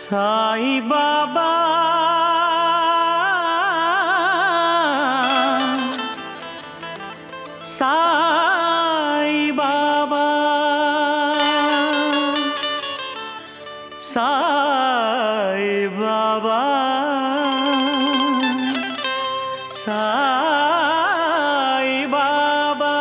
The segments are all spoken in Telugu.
సాయి బాబా సాయి బాబా సాయి బాబా సాయి బాబా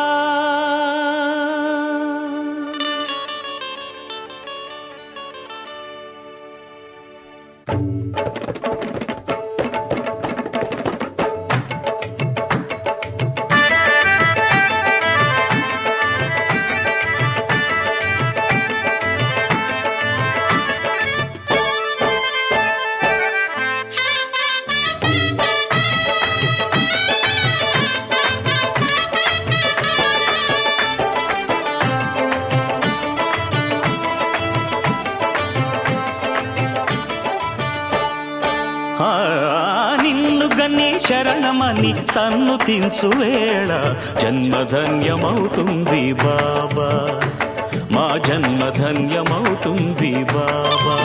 నిన్ను గన్ని శరణమని సన్నుతించు వేళ జన్మధన్యమవుతుంది బాబా, మా జన్మధన్యమవుతుంది బాబా.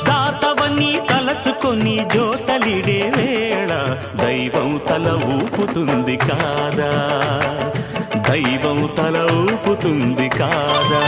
దాతవని తలచుకొని జోతలిడే వేళ దైవం తల ఊపుతుంది కాదా, దైవం తల ఊపుతుంది కాదా.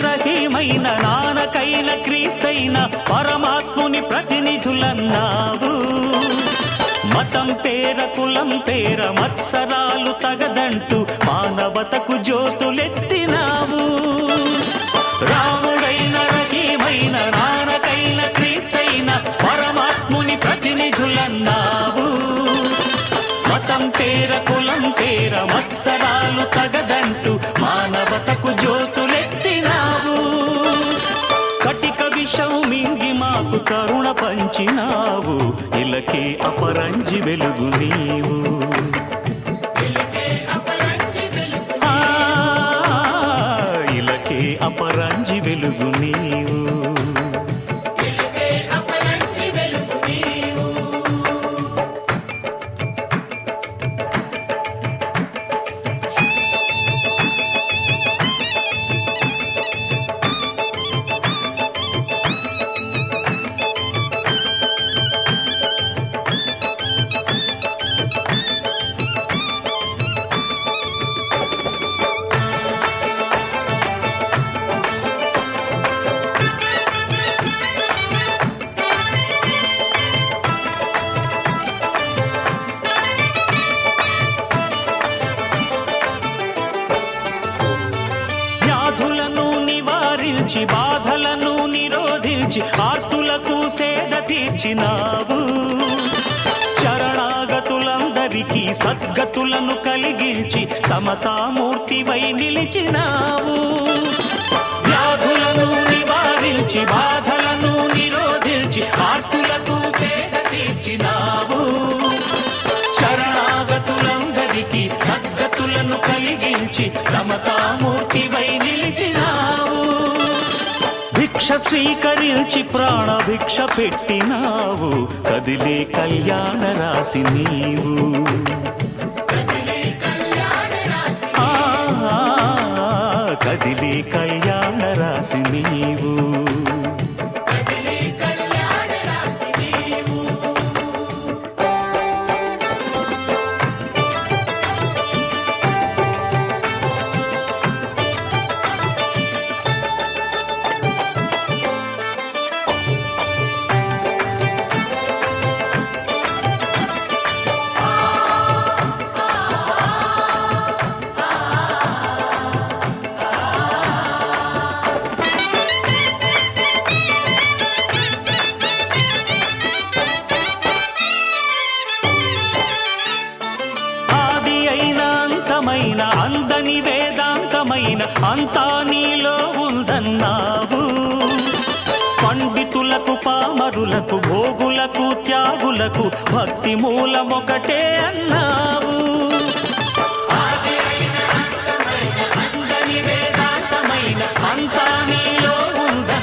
రహీమైన నానకైన క్రీస్తైన పరమాత్ముని ప్రతినిధులన్నావు. మతం పేర కులం పేర మత్సరాలు తగదంటూ మానవతకు జ్యోతులెత్తినావు. రాముడైన రహీమైన నానకైన క్రీస్తైన పరమాత్ముని ప్రతినిధులన్నావు. మతం పేర కులం పేర మత్సరాలు తగదంటూ మానవతకు జ్యోతులెత్తినావు. కటిక విషం మింగి మాకు కరుణ పంచినావు. ఇలకే అపరంజి వెలుగు నీవు, ఇలకే అపరంజి వెలుగు నీవు. బాధలను నిరోధించి ఆర్తులకు సేద తీర్చినావు. శరణాగతులందరికీ సద్గతులను కలిగించి సమతామూర్తివై నిలిచినావు. వ్యాధులను నివారించి బాధలను నిరోధించి ఆర్తులకు సేద తీర్చినావు. శరణాగతులందరికీ సద్గతులను కలిగించి సమతామూర్తివై నిలిచినావు. భిక్ష స్వీకరించి ప్రాణభిక్ష పెట్టినావు. కదిలే కళ్యాణ రాశి నీవు, కదిలే కళ్యాణ రాశి నీవు. పైన అంతా నీలో ఉందన్నావు. పండితులకు పామరులకు భోగులకు త్యాగులకు భక్తి మూలమొకటే అన్నావు.